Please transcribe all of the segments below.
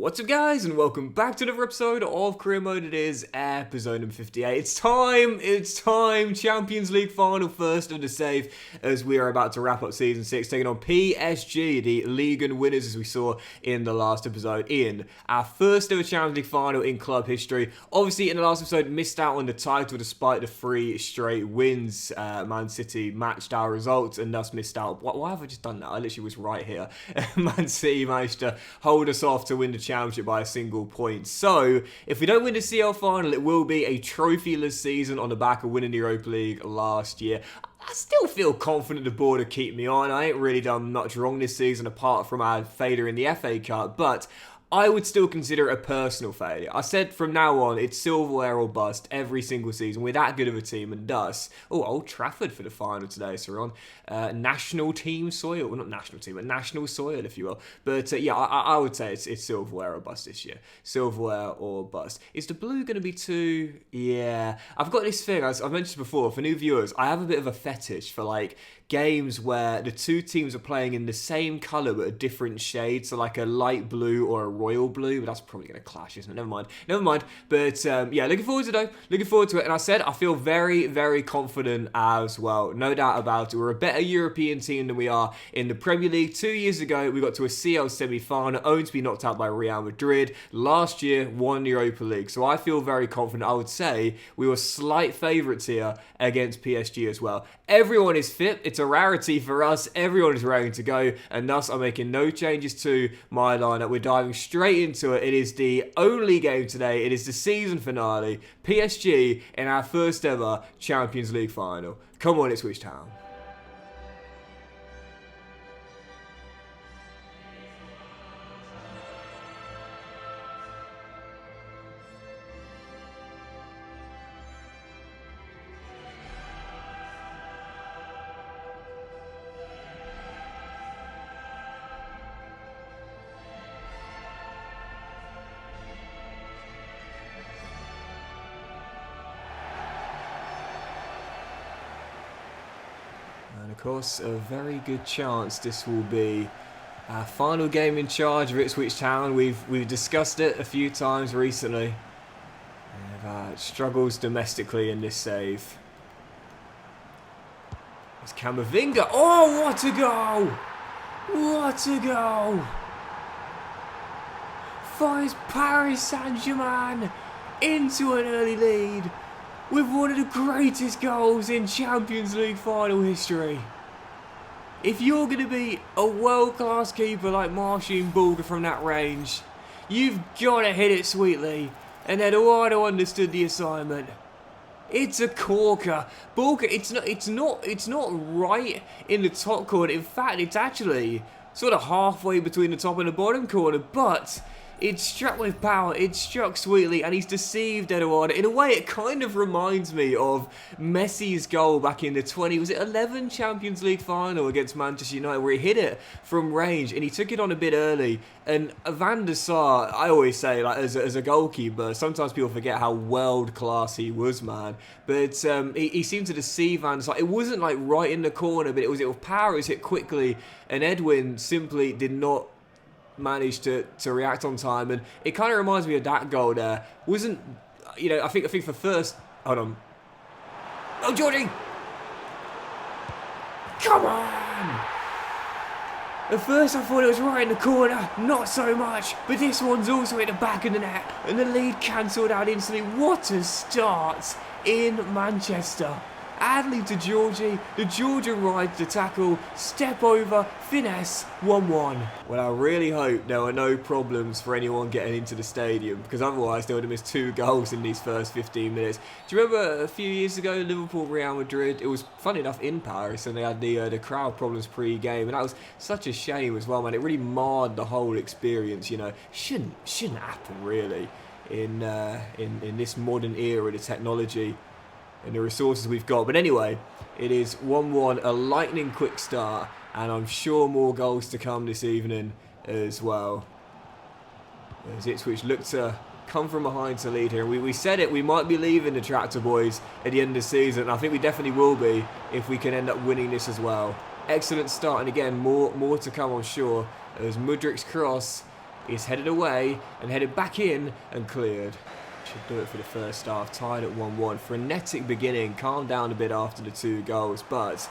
What's up guys, and welcome back to another episode of Career Mode. It is episode number 58. It's time, Champions League final, first of the save, as we are about to wrap up Season 6, taking on PSG, the League and winners, as we saw in the last episode, in our first ever Champions League final in club history. Obviously, in the last episode, missed out on the title despite the 3 straight wins. Man City matched our results and thus missed out. Why have I just done that? I literally was right here. Man City managed to hold us off to win the championship by a single point. So, if we don't win the CL final, it will be a trophyless season on the back of winning the Europa League last year. I still feel confident the board will keep me on. I ain't really done much wrong this season apart from our failure in the FA Cup, but I would still consider it a personal failure. I said from now on, it's silverware or bust every single season. We're that good of a team, and thus, Old Trafford for the final today, so we're on national team soil. Well, not national team, but national soil, if you will. But yeah, I would say it's silverware or bust this year. Silverware or bust. Is the blue going to be too? Yeah. I've got this thing, as I've mentioned before, for new viewers, I have a bit of a fetish for like games where the two teams are playing in the same colour but a different shade, so like a light blue or a royal blue, but that's probably going to clash, isn't it? Never mind. But yeah, looking forward to it. And I said I feel very, very confident as well. No doubt about it. We're a better European team than we are in the Premier League. 2 years ago, we got to a CL semi-final, only to be knocked out by Real Madrid. Last year, won the Europa League. So I feel very confident. I would say we were slight favourites here against PSG as well. Everyone is fit. It's a rarity for us. Everyone is ready to go, and thus I'm making no changes to my lineup. We're diving straight into it. It is the only game today. It is the season finale. PSG in our first ever Champions League final. Come on, Ipswich Town. And of course, a very good chance this will be our final game in charge of Ipswich Town. We've discussed it a few times recently. We've had struggles domestically in this save. It's Camavinga. Oh, what a goal! What a goal! Finds Paris Saint-Germain into an early lead with one of the greatest goals in Champions League final history. If you're going to be a world-class keeper like Marcin Bulger from that range, you've got to hit it sweetly. And Eduardo understood the assignment. It's a corker. Bulger, it's not right in the top corner. In fact, it's actually sort of halfway between the top and the bottom corner, but it's struck with power, it's struck sweetly, and he's deceived Eduardo. In a way, it kind of reminds me of Messi's goal back in the 11 Champions League final against Manchester United, where he hit it from range, and he took it on a bit early. And Van der Sar, I always say, like as a goalkeeper, sometimes people forget how world-class he was, man. But he seemed to deceive Van der Sar. It wasn't like right in the corner, but it was with power, it was hit quickly, and Edwin simply did not managed to react on time, and it kind of reminds me of that goal there. Wasn't, I think for first, hold on. Oh, Geordie! Come on! At first I thought it was right in the corner, not so much, but this one's also at the back of the net, and the lead cancelled out instantly. What a start in Manchester. Adley to Georgie, the Georgian rides the tackle, step over, finesse, 1-1. Well, I really hope there were no problems for anyone getting into the stadium, because otherwise they would have missed 2 goals in these first 15 minutes. Do you remember a few years ago, Liverpool, Real Madrid? It was, funny enough, in Paris, and they had the crowd problems pre-game, and that was such a shame as well, man. It really marred the whole experience, Shouldn't happen, really, in this modern era with the technology and the resources we've got. But anyway, it is 1-1, a lightning quick start, and I'm sure more goals to come this evening as well, as Ipswich look to come from behind to lead here. We said it, we might be leaving the Tractor Boys at the end of the season, and I think we definitely will be if we can end up winning this as well. Excellent start, and again, more to come, I'm sure, as Mudrik's cross is headed away and headed back in and cleared. Should do it for the first half, tied at 1-1. Frenetic beginning, calmed down a bit after the 2 goals, but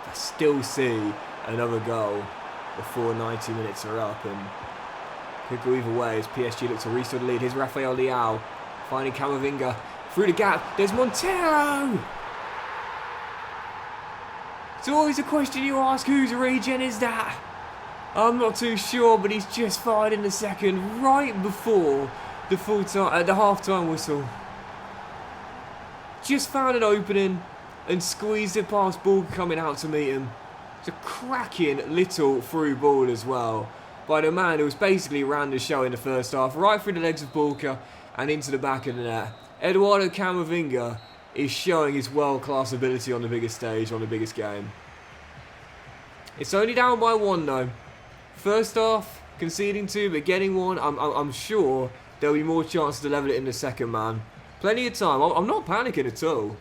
I still see another goal before 90 minutes are up, and could go either way as PSG look to restore the lead. Here's Rafael Leao finding Camavinga through the gap. There's Montero! It's always a question you ask, whose regen is that? I'm not too sure, but he's just fired in the second, right before the the half-time whistle. Just found an opening and squeezed it past ball coming out to meet him. It's a cracking little through ball as well by the man who was basically ran the show in the first half, right through the legs of Bulka and into the back of the net. Eduardo Camavinga is showing his world-class ability on the biggest stage, on the biggest game. It's only down by 1 though. First half, conceding 2, but getting 1. I'm sure there'll be more chance to level it in the second, man. Plenty of time. I'm not panicking at all.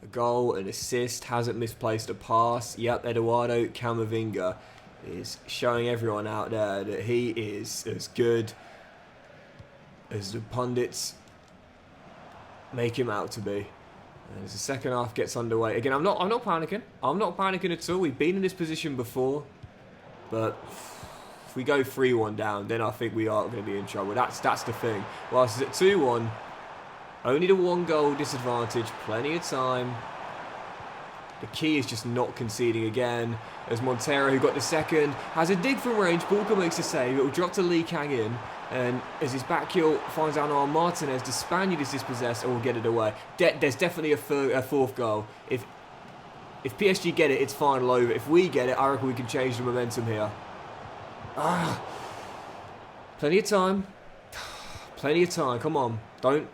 A goal, an assist, hasn't misplaced a pass. Yep, Eduardo Camavinga is showing everyone out there that he is as good as the pundits make him out to be. And as the second half gets underway, again, I'm not panicking. I'm not panicking at all. We've been in this position before, but if we go 3-1 down, then I think we are going to be in trouble. That's the thing. Whilst it's at 2-1, only the 1 goal disadvantage, plenty of time. The key is just not conceding again. As Montero, who got the second, has a dig from range. Bulka makes a save. It will drop to Lee Kang in. And as his back heel finds out on Martinez, the Spaniard is dispossessed and will get it away. There's definitely a 4th goal. If PSG get it, it's final over. If we get it, I reckon we can change the momentum here. Plenty of time. Plenty of time. Come on. Don't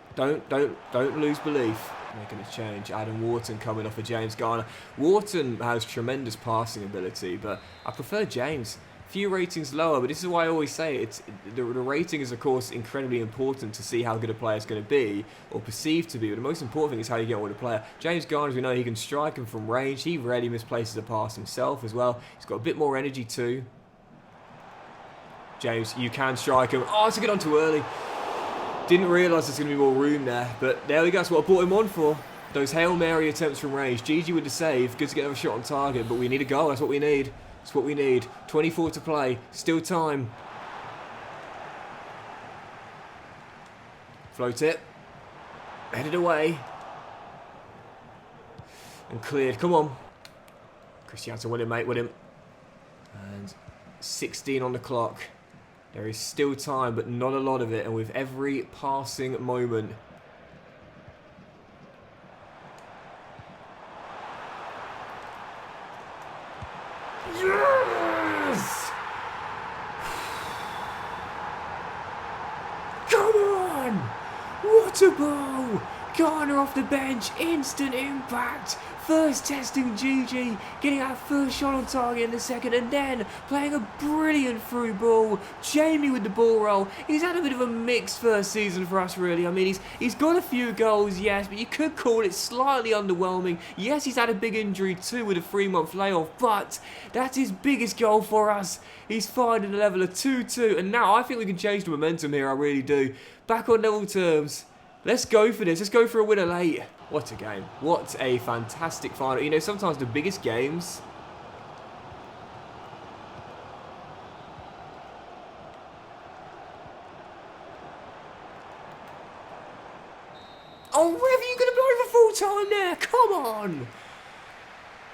lose belief. Making a change. Adam Wharton coming off of James Garner. Wharton has tremendous passing ability, but I prefer James. Few ratings lower, but this is why I always say the rating is of course incredibly important to see how good a player is going to be, or perceived to be, but the most important thing is how you get on with a player. James Garner, as we know, he can strike him from range. He rarely misplaces a pass himself as well. He's got a bit more energy too. James, you can strike him. Oh, it's a good on too early. Didn't realise there's going to be more room there, but there we go. That's what I brought him on for. Those Hail Mary attempts from range. GG with the save. Good to get another shot on target, but we need a goal. That's what we need. That's what we need. 24 to play. Still time. Float it. Headed away. And cleared. Come on. Cristiano with him, mate. With him. And 16 on the clock. There is still time, but not a lot of it. And with every passing moment, yes! Come on! What a ball! Garner off the bench, instant impact. First testing GG, getting our first shot on target in the second, and then playing a brilliant through ball. Jamie with the ball roll. He's had a bit of a mixed first season for us, really. I mean, he's got a few goals, yes, but you could call it slightly underwhelming. Yes, he's had a big injury too with a 3-month layoff, but that's his biggest goal for us. He's fired in a level of 2-2, and now I think we can change the momentum here, I really do. Back on level terms. Let's go for this. Let's go for a winner late. What a game. What a fantastic final. You know, sometimes the biggest games... Oh, Rev, you going to blow for full time there? Come on.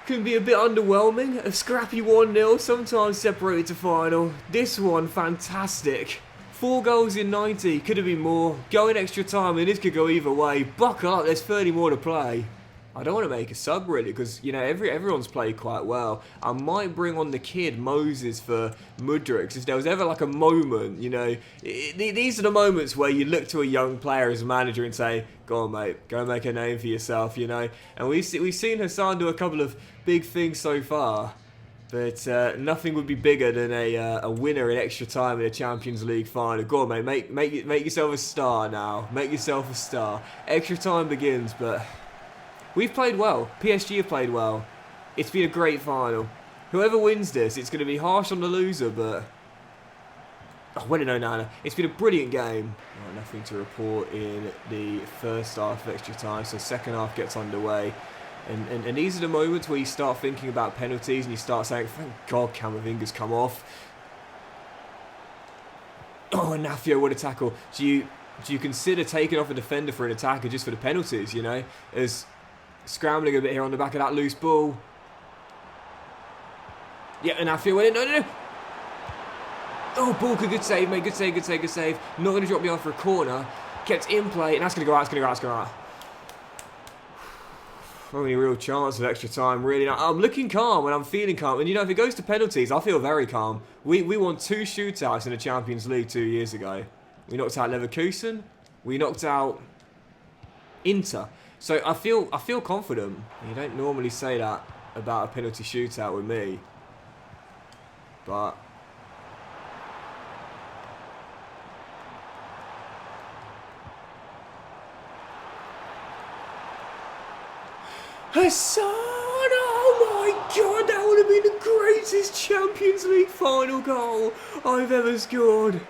Can be a bit underwhelming. A scrappy 1-0, sometimes separated to final. This one, fantastic. 4 goals in 90, could have been more. Going extra time, and this could go either way. Buckle up, there's 30 more to play. I don't want to make a sub really, because you know everyone's played quite well. I might bring on the kid Moses for Mudryk, if there was ever like a moment, you know. These are the moments where you look to a young player as a manager and say, "Go on, mate, go and make a name for yourself," you know. And we've seen Hassan do a couple of big things so far. But nothing would be bigger than a winner in extra time in a Champions League final. Go on, mate, make yourself a star now. Make yourself a star. Extra time begins, but we've played well. PSG have played well. It's been a great final. Whoever wins this, it's going to be harsh on the loser, but Oh, well, no. It's been a brilliant game. Oh, nothing to report in the first half of extra time, so second half gets underway. And these are the moments where you start thinking about penalties and you start saying, thank God Camavinga's come off. Oh, and Nafio, what a tackle. Do you consider taking off a defender for an attacker just for the penalties, you know? As scrambling a bit here on the back of that loose ball. Yeah, and Nafio went in. No. Oh, Bulka, good save, mate. Good save. Not going to drop behind for a corner. Kept in play, and that's going to go out. Only real chance of extra time, really. Now, I'm looking calm and I'm feeling calm. And, you know, if it goes to penalties, I feel very calm. We won 2 shootouts in the Champions League 2 years ago. We knocked out Leverkusen. We knocked out Inter. So I feel confident. You don't normally say that about a penalty shootout with me. But Hassan! Oh my God, that would have been the greatest Champions League final goal I've ever scored.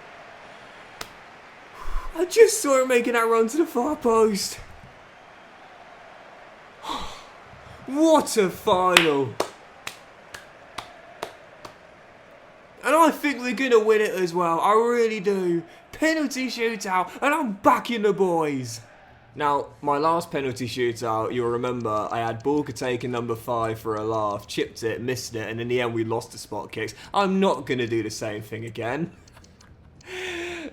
I just saw him making that run to the far post. What a final. And I think we're going to win it as well. I really do. Penalty shootout, and I'm backing the boys. Now, my last penalty shootout, you'll remember, I had Bulka taking number 5 for a laugh, chipped it, missed it, and in the end we lost the spot kicks. I'm not going to do the same thing again.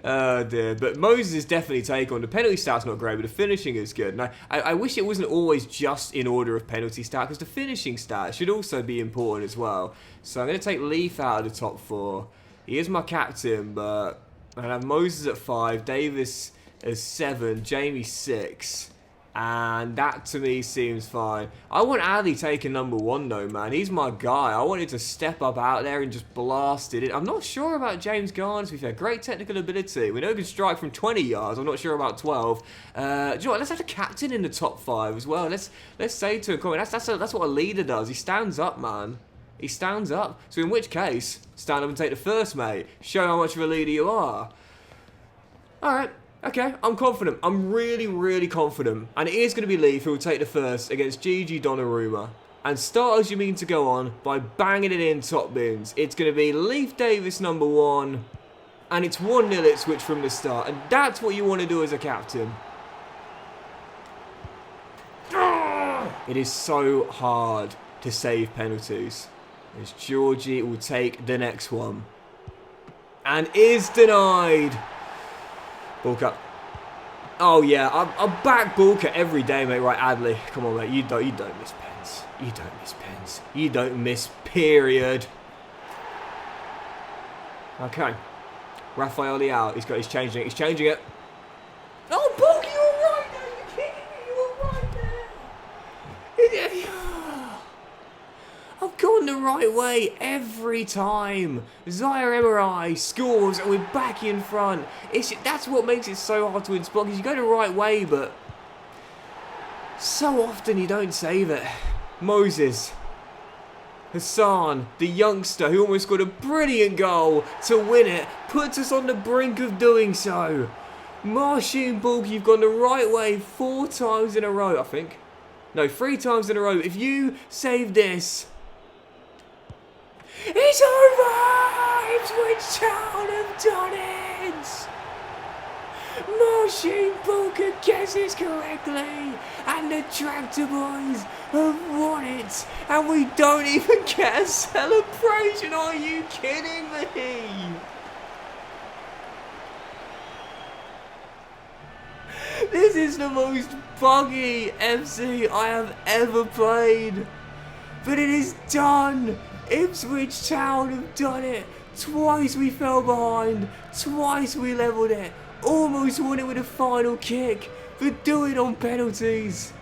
Oh dear, but Moses' definitely take on the penalty stat's not great, but the finishing is good. And I wish it wasn't always just in order of penalty stat, because the finishing stat should also be important as well. So I'm going to take Leaf out of the top 4. He is my captain, but I have Moses at 5, Davis as 7, Jamie 6, and that to me seems fine. I want Ali taking number 1 though, man. He's my guy. I wanted to step up out there and just blast it in. I'm not sure about James Garner, to be fair. Great technical ability. We know he can strike from 20 yards. I'm not sure about 12. Do you know what? Let's have the captain in the top 5 as well. Let's say to him, that's what a leader does. He stands up, man. He stands up. So in which case, stand up and take the first, mate. Show how much of a leader you are. Alright. Okay, I'm confident. I'm really, really confident. And it is going to be Leaf who will take the first against Gigi Donnarumma. And starters you mean to go on by banging it in top bins. It's going to be Leaf Davis number 1. And it's 1-0 Ipswich from the start. And that's what you want to do as a captain. It is so hard to save penalties. As Georgie will take the next one. And is denied. Bulka. Oh yeah, I back Bulka every day, mate. Right, Adley. Come on, mate. You don't miss pens. You don't miss pens. You don't miss, period. Okay. Raphael out. He's changing it. He's changing it. Oh, Bulka, you were right there. Are you kidding me? You were right there. I've gone the right way every time. Zaire Emery scores and we're back in front. That's what makes it so hard to win spot, because you go the right way, but so often you don't save it. Moses. Hassan, the youngster who almost scored a brilliant goal to win it, puts us on the brink of doing so. Marshy and Bulk, you've gone the right way 4 times in a row, I think. No, 3 times in a row. If you save this... It's over! Ipswich Town have done it! Marshy Bulka guesses correctly, and the Tractor Boys have won it, and we don't even get a celebration. Are you kidding me? This is the most buggy FC I have ever played, but it is done. Ipswich Town have done it. Twice we fell behind, twice we levelled it, almost won it with a final kick, but do it on penalties.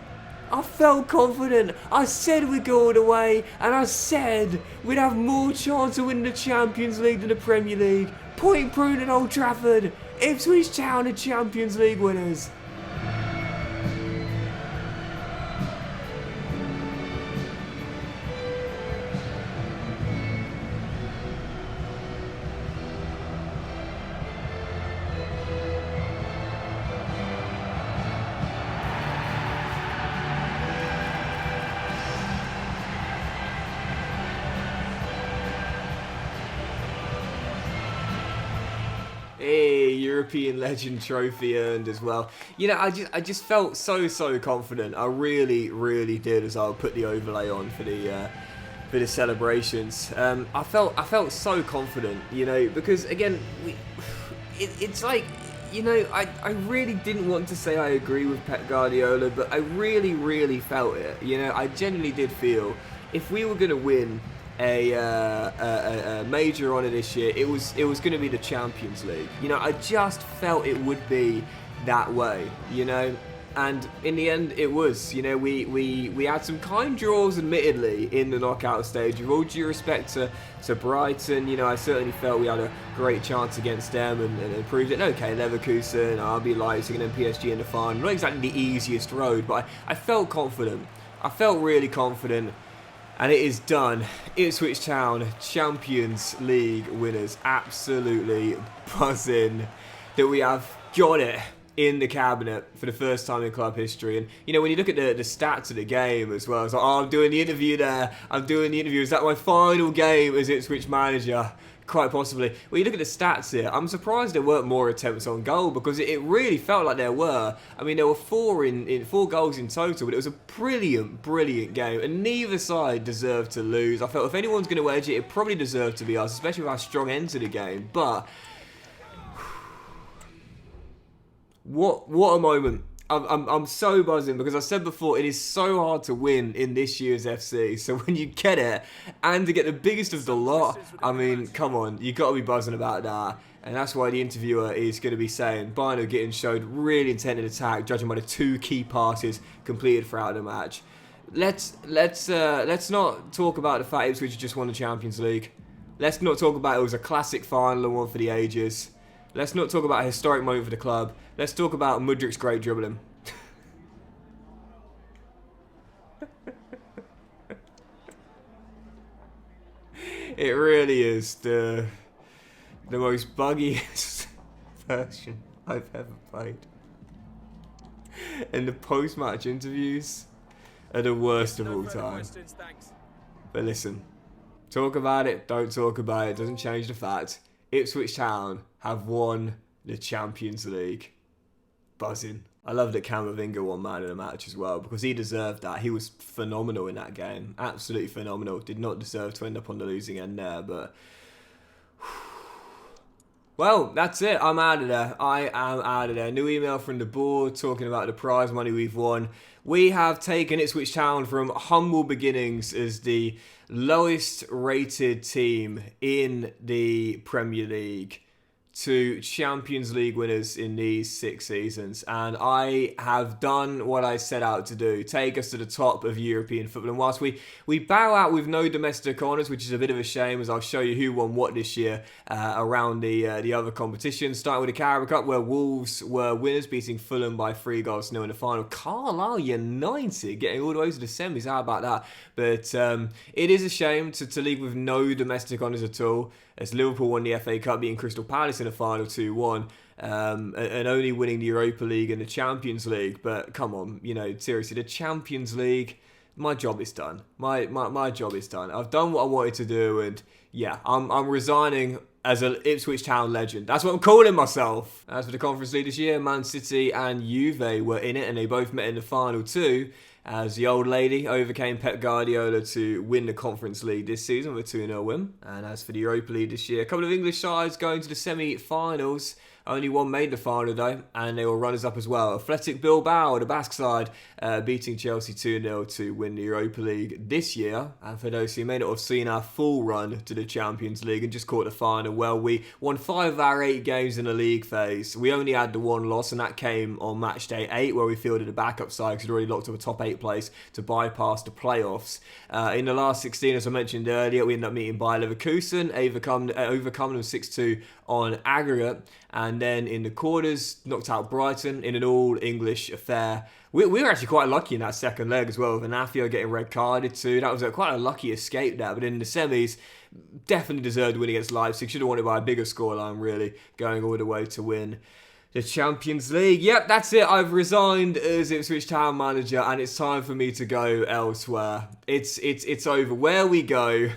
I felt confident. I said we'd go all the way, and I said we'd have more chance of winning the Champions League than the Premier League. Point proved at Old Trafford. Ipswich Town are Champions League winners. European Legend trophy earned as well. You know, I just felt so confident. I really did, as I'll put the overlay on for the celebrations. I felt so confident, you know, because again, it's like, you know, I really didn't want to say I agree with Pep Guardiola, but I really felt it. You know, I genuinely did feel if we were going to win a major honour this year, it was going to be the Champions League. You know, I just felt it would be that way, you know. And in the end, it was. You know, we had some kind draws, admittedly, in the knockout stage. With all due respect to Brighton, you know, I certainly felt we had a great chance against them and proved it. Okay, Leverkusen, RB Leipzig, and then PSG in the final. Not exactly the easiest road, but I felt confident. I felt really confident. And it is done. Ipswich Town, Champions League winners. Absolutely buzzing that we have got it in the cabinet for the first time in club history. And, you know, when you look at the stats of the game as well, it's like, oh, I'm doing the interview there. I'm doing the interview. Is that my final game as Ipswich manager? Quite possibly. When you look at the stats here, I'm surprised there weren't more attempts on goal, because it really felt like there were. I mean, there were four goals in total, but it was a brilliant game, and neither side deserved to lose. I felt if anyone's going to edge it, it probably deserved to be us, especially with our strong end to the game. But what a moment. I'm so buzzing, because I said before, it is so hard to win in this year's FC. So when you get it, and to get the biggest of the lot, I mean, come on, you got to be buzzing about that. And that's why the interviewer is going to be saying Bino getting showed really intended attack, judging by the 2 key passes completed throughout the match. Let's not talk about the fact Ipswich just won the Champions League. Let's not talk about it was a classic final and one for the ages. Let's not talk about a historic moment for the club. Let's talk about Mudrik's great dribbling. It really is the most buggiest version I've ever played. And the post-match interviews are the worst of all time. But listen, talk about it, don't talk about it, doesn't change the fact Ipswich Town have won the Champions League. Buzzing. I love that Camavinga won man of the match as well, because he deserved that. He was phenomenal in that game. Absolutely phenomenal. Did not deserve to end up on the losing end there, but well, that's it. I'm out of there. I am out of there. New email from the board talking about the prize money we've won. We have taken Ipswich Town from humble beginnings as the lowest rated team in the Premier League to Champions League winners in these 6 seasons. And I have done what I set out to do, take us to the top of European football. And whilst we bow out with no domestic honours, which is a bit of a shame, as I'll show you who won what this year around the other competitions, starting with the Carabao Cup, where Wolves were winners, beating Fulham by 3-0 in the final. Carlisle United getting all the way to the semis, how about that? But it is a shame to leave with no domestic honours at all, as Liverpool won the FA Cup, beating Crystal Palace in the final 2-1, and only winning the Europa League and the Champions League. But come on, you know, seriously, the Champions League, my job is done. My job is done. I've done what I wanted to do, and yeah, I'm resigning as an Ipswich Town legend. That's what I'm calling myself. As for the Conference League this year, Man City and Juve were in it, and they both met in the final too, as the old lady overcame Pep Guardiola to win the Conference League this season with a 2-0 win. And as for the Europa League this year, a couple of English sides going to the semi-finals. Only one made the final though, and they were runners-up as well. Athletic Bilbao, the Basque side, beating Chelsea 2-0 to win the Europa League this year. And for those who may not have seen our full run to the Champions League and just caught the final, well, we won 5 of our 8 games in the league phase. We only had the 1 loss, and that came on match day 8, where we fielded a backup side because we'd already locked up a top 8 place to bypass the playoffs. In the last 16, as I mentioned earlier, we ended up meeting Bayer Leverkusen, overcoming them 6-2 on aggregate. And then in the quarters, knocked out Brighton in an all-English affair. We were actually quite lucky in that second leg as well, with Anafio getting red carded too. That was quite a lucky escape there. But in the semis, definitely deserved to win against Leipzig. Should have won it by a bigger scoreline, really, going all the way to win the Champions League. Yep, that's it. I've resigned as Ipswich Town manager, and it's time for me to go elsewhere. It's over. Where we go?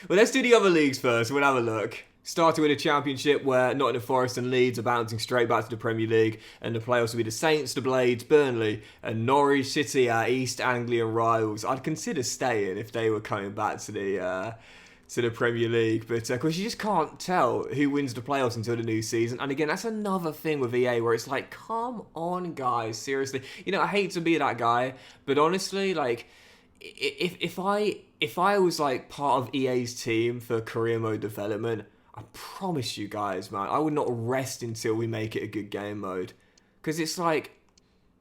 Well, let's do the other leagues first. We'll have a look. Starting with a championship where Nottingham Forest and Leeds are bouncing straight back to the Premier League, and the playoffs will be the Saints, the Blades, Burnley, and Norwich City, our East Anglian rivals. I'd consider staying if they were coming back to the Premier League, but of course you just can't tell who wins the playoffs until the new season. And again, that's another thing with EA where it's like, come on, guys, seriously. You know, I hate to be that guy, but honestly, like, if I was like part of EA's team for career mode development, I promise you guys, man, I would not rest until we make it a good game mode. Because it's like,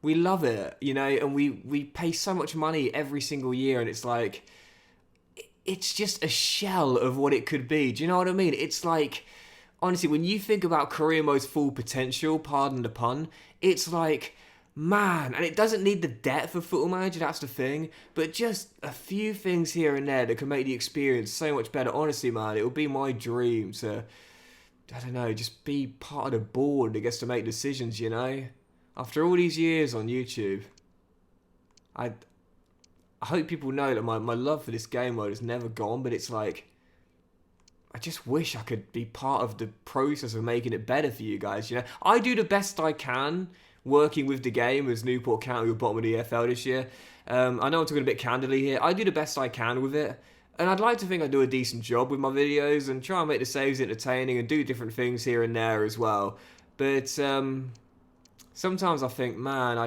we love it, you know, and we pay so much money every single year, and it's like, it's just a shell of what it could be. Do you know what I mean? It's like, honestly, when you think about career mode's full potential, pardon the pun, it's like, man, and it doesn't need the depth of Football Manager, that's the thing, but just a few things here and there that can make the experience so much better. Honestly, man, it would be my dream to, I don't know, just be part of the board that gets to make decisions, you know? After all these years on YouTube, I hope people know that my love for this game mode has never gone, but it's like, I just wish I could be part of the process of making it better for you guys, you know? I do the best I can working with the game as Newport County were bottom of the EFL this year. I know I'm talking a bit candidly here. I do the best I can with it, and I'd like to think I do a decent job with my videos and try and make the saves entertaining and do different things here and there as well. But sometimes I think, man,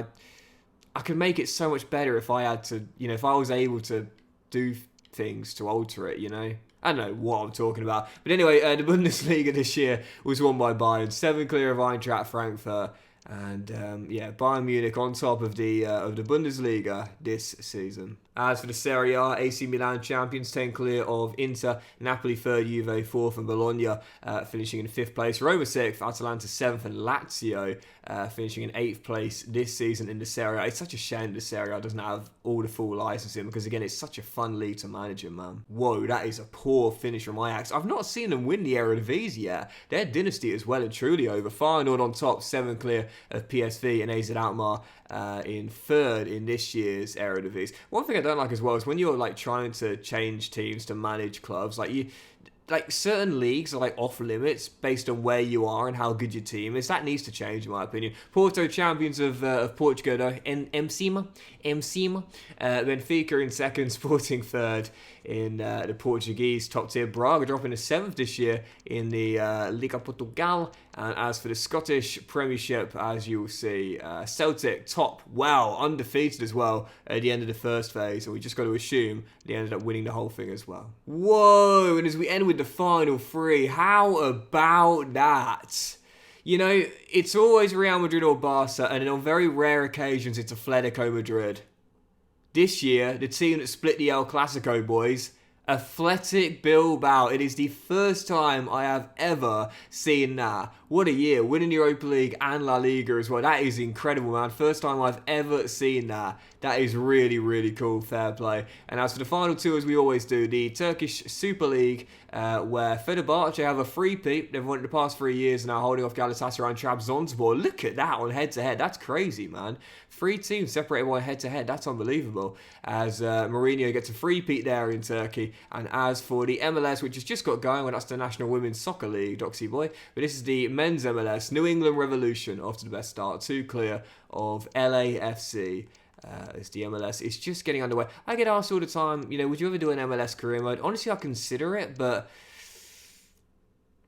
I could make it so much better if I had to, you know, if I was able to do things to alter it, you know? I don't know what I'm talking about. But anyway, the Bundesliga this year was won by Bayern, 7 clear of Eintracht Frankfurt. And Bayern Munich on top of the Bundesliga this season. As for the Serie A, AC Milan champions, 10 clear of Inter, Napoli 3rd, Juve 4th, and Bologna finishing in 5th place. Roma 6th, Atalanta 7th, and Lazio finishing in 8th place this season in the Serie A. It's such a shame the Serie A doesn't have all the full licensing, because again, it's such a fun league to manage, man. Whoa, that is a poor finish from Ajax. I've not seen them win the Eredivisie yet. Their dynasty is well and truly over. Feyenoord on top, 7 clear of PSV, and AZ Alkmaar in 3rd in this year's Eredivisie. One thing I don't like as well is when you're like trying to change teams to manage clubs, like certain leagues are like off limits based on where you are and how good your team is. That needs to change, in my opinion. Porto champions of Portugal, though, Emcima. Benfica in 2nd, Sporting 3rd in the Portuguese top tier. Braga dropping to 7th this year in the Liga Portugal. And as for the Scottish Premiership, as you will see, Celtic top, wow, undefeated as well at the end of the first phase. And we just got to assume they ended up winning the whole thing as well. Whoa, and as we end with the final 3, how about that? You know, it's always Real Madrid or Barca, and on very rare occasions, it's Atletico Madrid. This year, the team that split the El Clasico, boys, Athletic Bilbao. It is the first time I have ever seen that. What a year. Winning the Europa League and La Liga as well. That is incredible, man. First time I've ever seen that. That is really, really cool. Fair play. And as for the final 2, as we always do, the Turkish Super League, where Fenerbahce have a three-peat. They've won it the past 3 years now, holding off Galatasaray and Trabzonspor. Look at that on head-to-head. That's crazy, man. 3 teams separated by head-to-head. That's unbelievable. As Mourinho gets a three-peat there in Turkey. And as for the MLS, which has just got going, well, that's the National Women's Soccer League, Doxy boy. But this is the men's MLS, New England Revolution, off to the best start. 2 clear of LAFC. As the MLS is just getting underway. I get asked all the time, you know, would you ever do an MLS career mode? Honestly, I consider it, but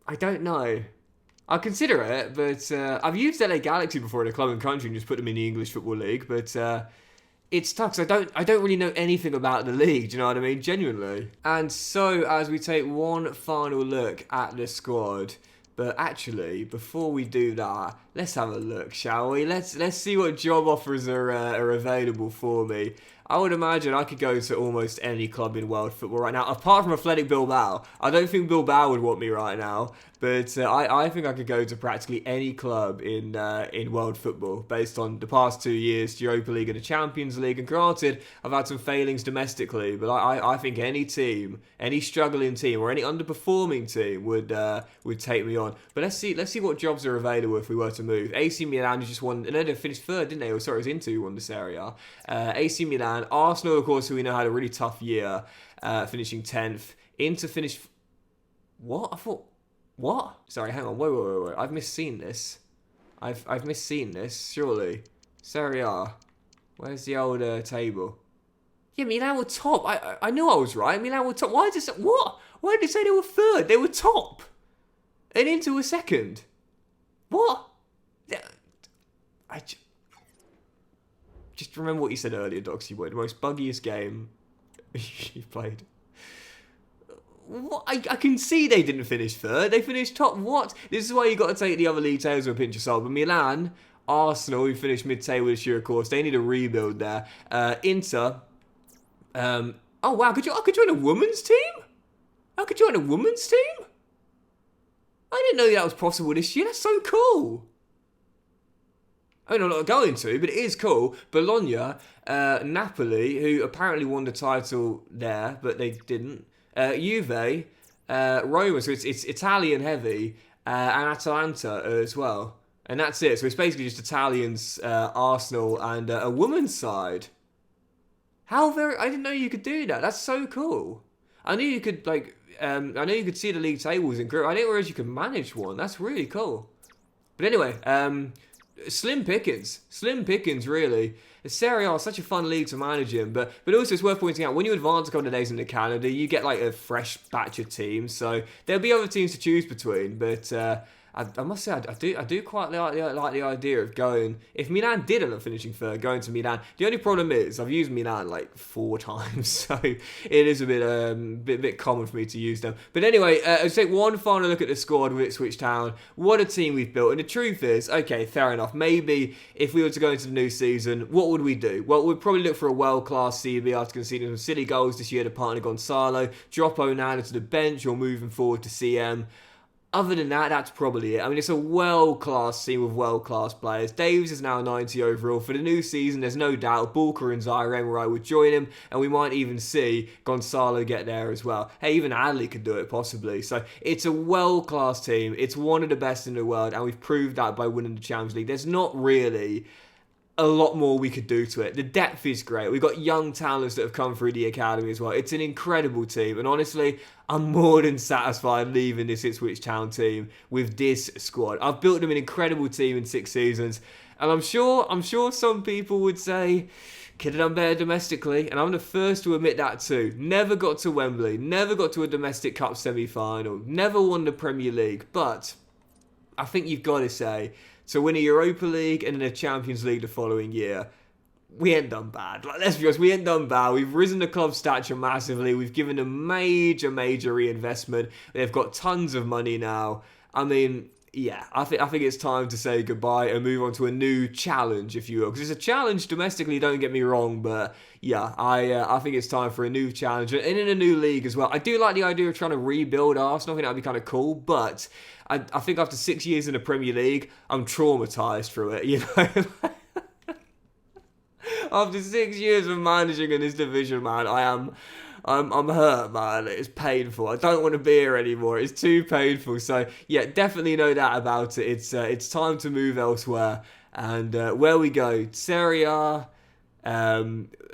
I don't know. I consider it, but I've used LA Galaxy before in a club and country and just put them in the English Football League, but it's tough because I don't really know anything about the league, do you know what I mean? Genuinely. And so, as we take one final look at the squad, but actually, before we do that, let's have a look, shall we? Let's see what job offers are available for me. I would imagine I could go to almost any club in world football right now, apart from Athletic Bilbao. I don't think Bilbao would want me right now, but I think I could go to practically any club in world football based on the past 2 years, the Europa League and the Champions League. And granted, I've had some failings domestically, but I think any team, any struggling team or any underperforming team would take me on. But let's see what jobs are available if we were to move. AC Milan just won. No, they finished 3rd, didn't they? Oh, sorry, it was Inter who won this area. AC Milan, Arsenal, of course, who we know had a really tough year, finishing 10th. Inter finished. What? I thought What? Sorry, hang on. Wait. I've misseen this. I've misseen this, surely. Serie A. Where's the old table? Yeah, Milan were top. I knew I was right. Milan were top. Why did it... What? Why did it say they were third? They were top. And into a second. What? Just remember what you said earlier, Docs. You were the most buggiest game you've played. What? I can see they didn't finish third. They finished top. What? This is why you got to take the other league tables with a pinch of salt. But Milan, Arsenal, who finished mid-table this year, of course, they need a rebuild there. Inter. Oh wow! I could join a women's team. I could join a women's team. I didn't know that was possible this year. That's so cool. I mean, I'm not going to, but it is cool. Bologna, Napoli, who apparently won the title there, but they didn't. Juve, Roma, so it's Italian heavy, and Atalanta as well. And that's it. So it's basically just Italians, Arsenal, and a women's side. I didn't know you could do that. That's so cool. I knew you could, I know you could see the league tables in group. I didn't realize you could manage one. That's really cool. But anyway, slim pickings, really. Serie A is such a fun league to manage in, but also it's worth pointing out, when you advance a couple of days in the calendar, you get like a fresh batch of teams, so there'll be other teams to choose between, but I must say, I do quite like the idea of going, if Milan did end up finishing third, going to Milan. The only problem is, I've used Milan like 4 times, so it is a bit common for me to use them. But anyway, let's take one final look at the squad with Ipswich Town. What a team we've built, and the truth is, okay, fair enough, maybe if we were to go into the new season, what would we do? Well, we'd probably look for a world-class CB after conceding some silly goals this year to partner Gonzalo, drop Onana to the bench, or moving forward to CM. Other than that, that's probably it. I mean, it's a world-class team with world-class players. Davies is now 90 overall. For the new season, there's no doubt Bulker and Zaire where I would join him, and we might even see Gonzalo get there as well. Hey, even Adley could do it, possibly. So, it's a world-class team. It's one of the best in the world, and we've proved that by winning the Champions League. There's not really a lot more we could do to it. The depth is great. We've got young talents that have come through the academy as well. It's an incredible team, and honestly, I'm more than satisfied leaving this Ipswich Town team with this squad. I've built them an incredible team in 6 seasons, and I'm sure some people would say could have done better domestically, and I'm the first to admit that too. Never got to Wembley, never got to a domestic cup semi-final, never won the Premier League, but I think you've got to say, to win a Europa League and then a Champions League the following year, we ain't done bad. Like, let's be honest, we ain't done bad. We've risen the club's stature massively. We've given them major reinvestment. They've got tons of money now. I mean, yeah, I think it's time to say goodbye and move on to a new challenge, if you will. Because it's a challenge domestically, don't get me wrong, but yeah, I think it's time for a new challenge and in a new league as well. I do like the idea of trying to rebuild Arsenal. I think that'd be kind of cool, but I think after 6 years in the Premier League, I'm traumatised through it, you know? After 6 years of managing in this division, man, I'm hurt, man. It's painful. I don't want to be here anymore. It's too painful. So yeah, definitely know that about it. It's time to move elsewhere. And where we go, Serie A,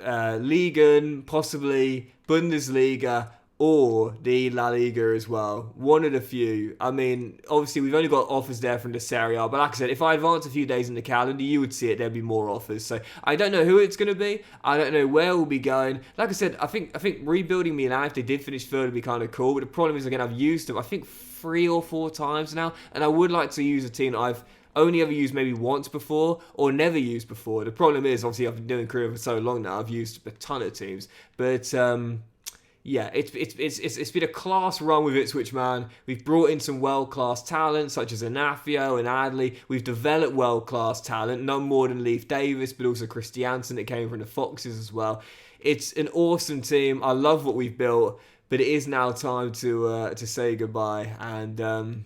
Liga, possibly Bundesliga, or the La Liga as well. One of the few. I mean, obviously we've only got offers there from the Serie A, but like I said, if I advance a few days in the calendar, you would see it, there'd be more offers. So I don't know who it's going to be. I don't know where we'll be going. Like I said, I think rebuilding Milan, if they did finish third, would be kind of cool. But the problem is, again, I've used them, I think 3 or 4 times now, and I would like to use a team that I've only ever used maybe once before or never used before. The problem is, obviously, I've been doing career for so long now, I've used a ton of teams. But yeah, it's been a class run with Ipswich, man. We've brought in some world-class talent, such as Anafio and Adley. We've developed world-class talent, none more than Leif Davis, but also Christiansen that came from the Foxes as well. It's an awesome team. I love what we've built, but it is now time to say goodbye. And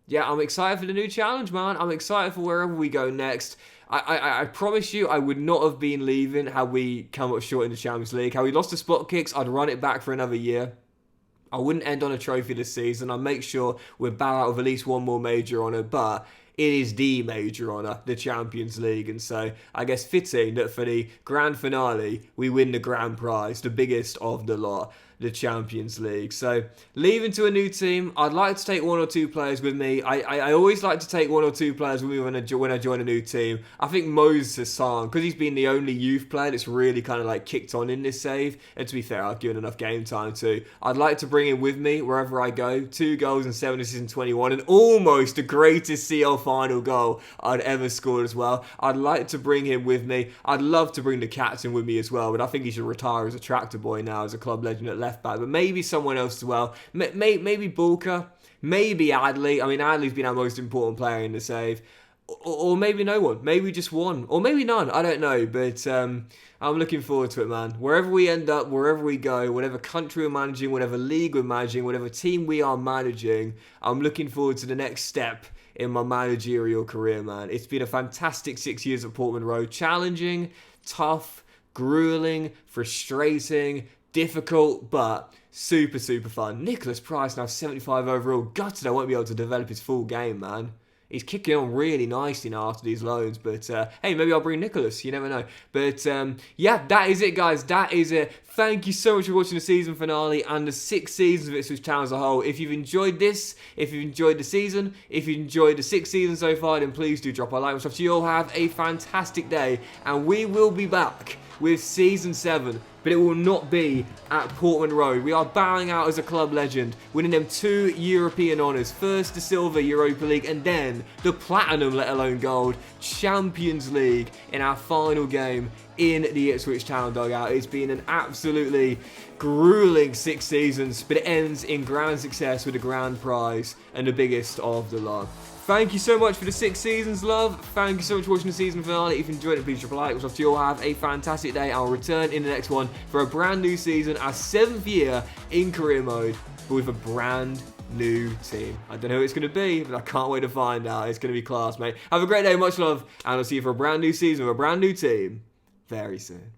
yeah, I'm excited for the new challenge, man. I'm excited for wherever we go next. I promise you I would not have been leaving had we come up short in the Champions League. Had we lost the spot kicks, I'd run it back for another year. I wouldn't end on a trophy this season. I'd make sure we're bow out with at least one more major honour, but it is the major honour, the Champions League. And so I guess fitting that for the grand finale, we win the grand prize, the biggest of the lot. the Champions League. So, leaving to a new team, I'd like to take 1 or 2 players with me. I always like to take 1 or 2 players with me when I join a new team. I think Moses Hassan, because he's been the only youth player that's really kind of like kicked on in this save, and to be fair, I've given enough game time too. I'd like to bring him with me wherever I go. 2 goals and 7 assists in 21, and almost the greatest CL final goal I'd ever scored as well. I'd like to bring him with me. I'd love to bring the captain with me as well, but I think he should retire as a tractor boy now as a club legend at left back. But maybe someone else as well. Maybe Bulka. Maybe Adley. I mean, Adley's been our most important player in the save. Or maybe no one. Maybe just one. Or maybe none. I don't know. But I'm looking forward to it, man. Wherever we end up, wherever we go, whatever country we're managing, whatever league we're managing, whatever team we are managing, I'm looking forward to the next step in my managerial career, man. It's been a fantastic 6 years at Portman Road. Challenging, tough, grueling, frustrating, difficult, but super, super fun. Nicholas Price now 75 overall. Gutted I won't be able to develop his full game, man. He's kicking on really nicely now after these loans. But, hey, maybe I'll bring Nicholas. You never know. But, yeah, that is it, guys. That is it. Thank you so much for watching the season finale and the 6 seasons of Ipswich Town as a whole. If you've enjoyed this, if you've enjoyed the season, if you've enjoyed the 6 seasons so far, then please do drop a like and stuff. So you all have a fantastic day. And we will be back with Season 7. But it will not be at Portman Road. We are bowing out as a club legend, winning them 2 European honours. First the Silver Europa League and then the Platinum, let alone Gold, Champions League in our final game in the Ipswich Town dugout. It's been an absolutely grueling 6 seasons, but it ends in grand success with a grand prize and the biggest of the lot. Thank you so much for the 6 seasons, love. Thank you so much for watching the season finale. If you enjoyed it, please drop a like. Which you all have a fantastic day. I'll return in the next one for a brand new season, our 7th year in career mode, but with a brand new team. I don't know who it's going to be, but I can't wait to find out. It's going to be class, mate. Have a great day, much love, and I'll see you for a brand new season with a brand new team very soon.